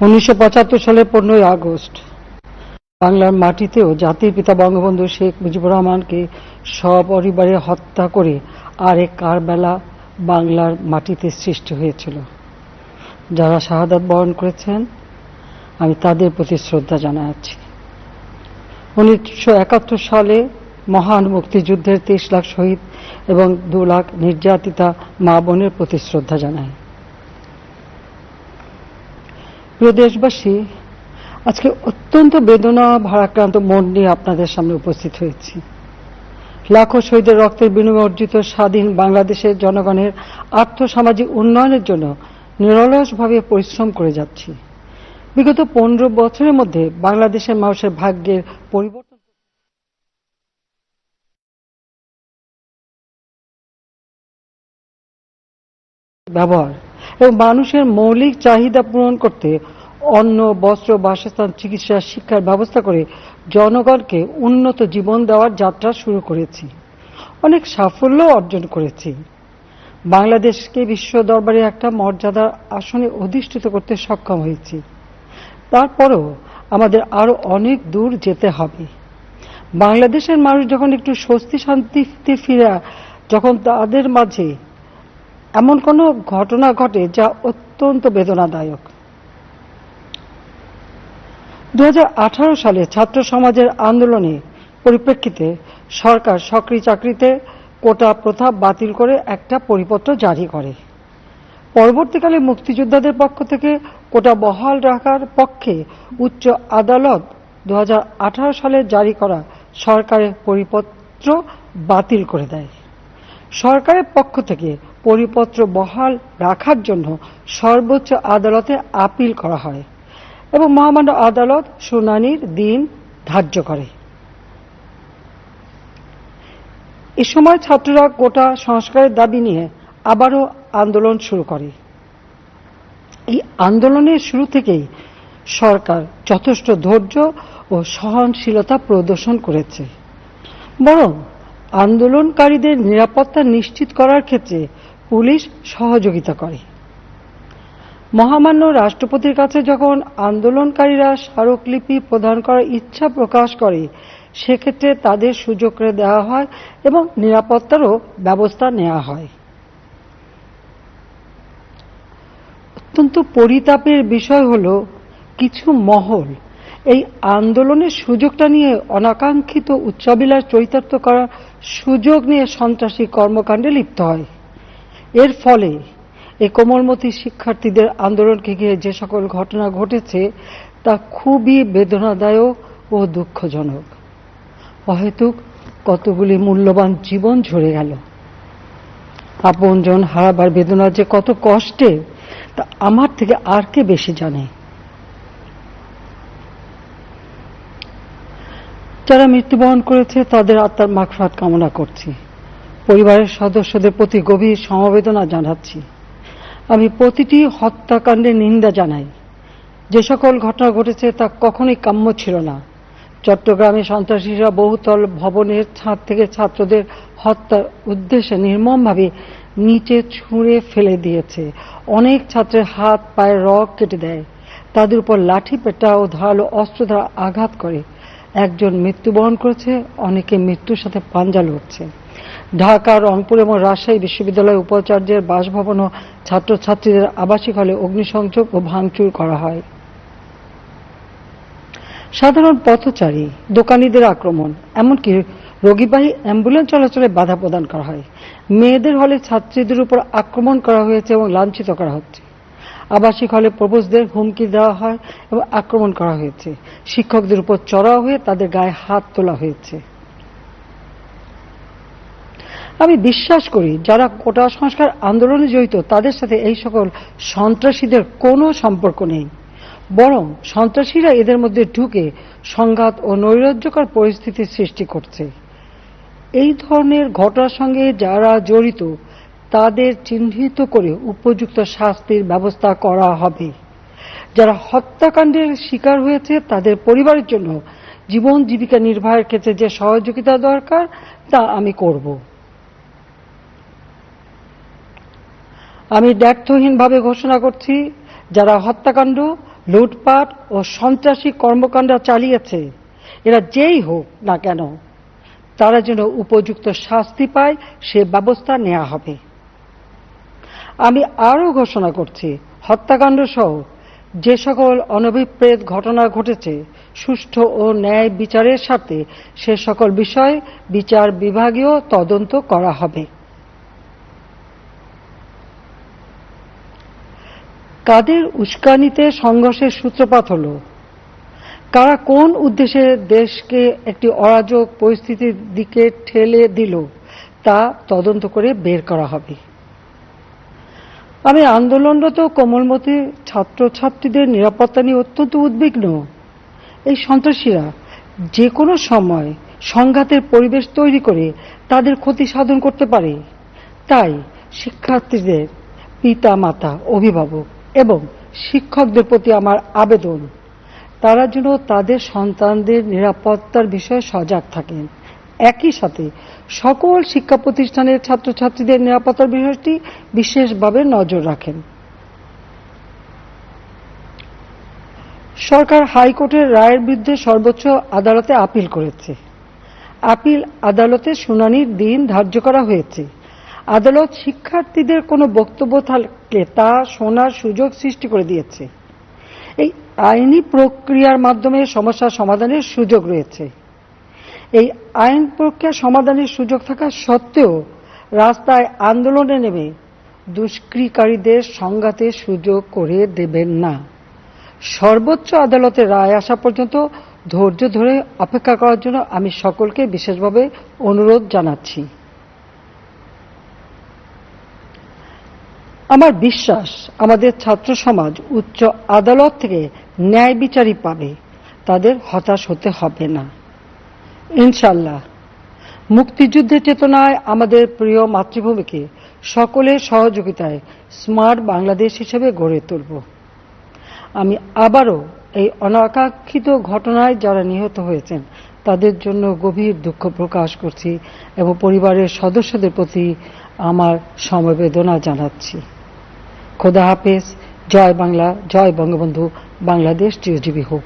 1975 সালের 15ই আগস্ট বাংলার মাটিতেও জাতির পিতা বঙ্গবন্ধু শেখ মুজিবুর রহমানকে সপরিবারে হত্যা করে আরেক কারবালা বাংলার মাটিতে সৃষ্টি হয়েছিল। যারা শাহাদাত বরণ করেছেন আমি তাদের প্রতি শ্রদ্ধা জানাচ্ছি। 1971 সালে মহান মুক্তিযুদ্ধের 23 লাখ শহীদ এবং 2 লাখ নির্যাতিতা মা বোনের প্রতি শ্রদ্ধা জানাই। প্রিয় দেশবাসী, আজকে অত্যন্ত বেদনা ভারাক্রান্ত মন নিয়ে আপনাদের সামনে উপস্থিত হয়েছি। লাখো শহীদের রক্তের বিনিময়ে অর্জিত স্বাধীন বাংলাদেশের জনগণের আর্থসামাজিক উন্নয়নের জন্য নিরলসভাবে পরিশ্রম করে যাচ্ছি। বিগত 15 বছরের মধ্যে বাংলাদেশের মানুষের ভাগ্যের পরিবর্তন ব্যবহার এবং মানুষের মৌলিক চাহিদা পূরণ করতে অন্ন, বস্ত্র, বাসস্থান, চিকিৎসা, শিক্ষার ব্যবস্থা করে জনগণকে উন্নত জীবন দেওয়ার যাত্রা শুরু করেছি। অনেক সাফল্য অর্জন করেছি। বাংলাদেশকে বিশ্ব দরবারে একটা মর্যাদার আসনে অধিষ্ঠিত করতে সক্ষম হয়েছি। তারপরও আমাদের আরো অনেক দূর যেতে হবে। বাংলাদেশের মানুষ যখন একটু স্বস্তি শান্তিতে ফিরে, যখন তাদের মাঝে এমন কোনো ঘটনা ঘটে যা অত্যন্ত বেদনাদায়ক। 2018 সালে ছাত্র সমাজের আন্দোলনে পরিপ্রেক্ষিতে সরকার সরকারি চাকরিতে কোটা প্রথা বাতিল করে একটা পরিপত্র জারি করে। পরবর্তীকালে মুক্তিযোদ্ধাদের পক্ষ থেকে কোটা বহাল রাখার পক্ষে উচ্চ আদালত 2018 সালে জারি করা সরকারের পরিপত্র বাতিল করে দেয়। সরকারের পক্ষ থেকে পরিপত্র বহাল রাখার জন্য সর্বোচ্চ আদালতে আপিল করা হয় এবং মহামান্য আদালত শুনানির দিন ধার্য করে। এ সময় ছাত্ররা কোটা সংস্কারের দাবি নিয়ে আবারও আন্দোলন শুরু করে। এই আন্দোলনের শুরু থেকেই সরকার যথেষ্ট ধৈর্য ও সহনশীলতা প্রদর্শন করেছে, বরং আন্দোলনকারীদের নিরাপত্তা নিশ্চিত করার ক্ষেত্রে পুলিশ সহযোগিতা করে। মহামান্য রাষ্ট্রপতির কাছে যখন আন্দোলনকারীরা স্মারকলিপি প্রদান করার ইচ্ছা প্রকাশ করে, সেক্ষেত্রে তাদের সুযোগ করে দেওয়া হয় এবং নিরাপত্তারও ব্যবস্থা নেওয়া হয়। অত্যন্ত পরিতাপের বিষয় হল, কিছু মহল এই আন্দোলনের সুযোগটা নিয়ে অনাকাঙ্ক্ষিত উচ্চাবিলাস চরিতার্থ করার সুযোগ নিয়ে সন্ত্রাসী কর্মকাণ্ডে লিপ্ত হয়। এর ফলে এই কোমলমতি শিক্ষার্থীদের আন্দোলনকে ঘিরে যে সকল ঘটনা ঘটেছে তা খুবই বেদনাদায়ক ও দুঃখজনক। অহেতুক কতগুলি মূল্যবান জীবন ঝরে গেল। আপনজন হারাবার বেদনা যে কত কষ্টের তা আমার থেকে আর কে বেশি জানে। যারা মৃত্যুবরণ করেছে তাদের আত্মার মাগফিরাত কামনা করছি। পরিবারের সদস্যদের প্রতি গভীর সমবেদনা জানাচ্ছি। আমি প্রতিটি হত্যাকাণ্ডের নিন্দা জানাই। যে সকল ঘটনা ঘটেছে তা কখনোই কাম্য ছিল না। চট্টগ্রামে সন্ত্রাসীরা বহুতল ভবনের ছাদ থেকে ছাত্রদের হত্যার উদ্দেশ্যে নির্মমভাবে নিচে ছুঁড়ে ফেলে দিয়েছে। অনেক ছাত্রের হাত পায়ের রগ কেটে দেয়, তাদের উপর লাঠি পেটা ও ধারালো অস্ত্র দ্বারা আঘাত করে। একজন মৃত্যুবরণ করেছে, অনেকে মৃত্যুর সাথে পাঞ্জা লড়ছে। ঢাকা, রংপুর এবং রাজশাহী বিশ্ববিদ্যালয়ের উপাচার্যের বাসভবন ও ছাত্রছাত্রীদের আবাসিক হলে অগ্নিসংযোগ ও ভাঙচুর করা হয়। সাধারণ পথচারী, দোকানীদের আক্রমণ, এমনকি রোগীবাহী অ্যাম্বুলেন্স চলাচলে বাধা প্রদান করা হয়। মেয়েদের হলে ছাত্রীদের উপর আক্রমণ করা হয়েছে এবং লাঞ্ছিত করা হচ্ছে। আবাসিক হলে প্রবোজদের হুমকি দেওয়া হয় এবং আক্রমণ করা হয়েছে। শিক্ষকদের উপর চড়াও হয়ে তাদের গায়ে হাত তোলা হয়েছে। আমি বিশ্বাস করি যারা কোটা সংস্কার আন্দোলনে জড়িত তাদের সাথে এই সকল সন্ত্রাসীদের কোনো সম্পর্ক নেই, বরং সন্ত্রাসীরা এদের মধ্যে ঢুকে সংঘাত ও নৈরাজ্যকর পরিস্থিতির সৃষ্টি করছে। এই ধরনের ঘটনার সঙ্গে যারা জড়িত তাদের চিহ্নিত করে উপযুক্ত শাস্তির ব্যবস্থা করা হবে। যারা হত্যাকাণ্ডের শিকার হয়েছে তাদের পরিবারের জন্য জীবন জীবিকা নির্বাহের ক্ষেত্রে যে সহযোগিতা দরকার তা আমি করব। আমি দ্ব্যর্থহীনভাবে ঘোষণা করছি, যারা হত্যাকাণ্ড, লুটপাট ও সন্ত্রাসী কর্মকাণ্ড চালিয়েছে, এরা যেই হোক না কেন তারা যেন উপযুক্ত শাস্তি পায় সে ব্যবস্থা নেওয়া হবে। আমি আরও ঘোষণা করছি, হত্যাকাণ্ড সহ যে সকল অনভিপ্রেত ঘটনা ঘটেছে সুষ্ঠু ও ন্যায় বিচারের সাথে সে সকল বিষয়ে বিচার বিভাগীয় তদন্ত করা হবে। কাদের উস্কানিতে সংঘর্ষের সূত্রপাত হলো, কারা কোন উদ্দেশ্যে দেশকে একটি অরাজক পরিস্থিতির দিকে ঠেলে দিল তা তদন্ত করে বের করা হবে। আমি আন্দোলনরত কোমলমতি ছাত্রছাত্রীদের নিরাপত্তা নিয়ে অত্যন্ত উদ্বিগ্ন। এই সন্ত্রাসীরা যে কোনো সময় সংঘাতের পরিবেশ তৈরি করে তাদের ক্ষতি সাধন করতে পারে। তাই শিক্ষার্থীদের পিতা মাতা, অভিভাবক এবং শিক্ষকদের প্রতি আমার আবেদন, তারা যেন তাদের সন্তানদের নিরাপত্তার বিষয়ে সজাগ থাকেন। একই সাথে সকল শিক্ষা প্রতিষ্ঠানের ছাত্রছাত্রীদের নিরাপত্তার বিষয়টি বিশেষভাবে নজর রাখেন। সরকার হাইকোর্টের রায়ের বিরুদ্ধে সর্বোচ্চ আদালতে আপিল করেছে। আপিল আদালতে শুনানির দিন ধার্য করা হয়েছে। আদালত শিক্ষার্থীদের কোনো বক্তব্য থাকলে তা শোনার সুযোগ সৃষ্টি করে দিয়েছে। এই আইনি প্রক্রিয়ার মাধ্যমে সমস্যা সমাধানের সুযোগ রয়েছে। এই আইন প্রক্রিয়া সমাধানের সুযোগ থাকা সত্ত্বেও রাস্তায় আন্দোলনে নেমে দুষ্কৃতিকারীদের সংঘাতের সুযোগ করে দেবেন না। সর্বোচ্চ আদালতের রায় আসা পর্যন্ত ধৈর্য ধরে অপেক্ষা করার জন্য আমি সকলকে বিশেষভাবে অনুরোধ জানাচ্ছি। আমার বিশ্বাস, আমাদের ছাত্র সমাজ উচ্চ আদালত থেকে ন্যায় বিচারই পাবে, তাদের হতাশ হতে হবে না। ইনশাআল্লাহ মুক্তিযুদ্ধের চেতনায় আমাদের প্রিয় মাতৃভূমিকে সকলের সহযোগিতায় স্মার্ট বাংলাদেশ হিসেবে গড়ে তুলব। আমি আবারও এই অনাকাঙ্ক্ষিত ঘটনায় যারা নিহত হয়েছেন তাদের জন্য গভীর দুঃখ প্রকাশ করছি এবং পরিবারের সদস্যদের প্রতি আমার সমবেদনা জানাচ্ছি। খোদা হাফেজ। জয় বাংলা, জয় বঙ্গবন্ধু। বাংলাদেশ চিরজীবী হোক।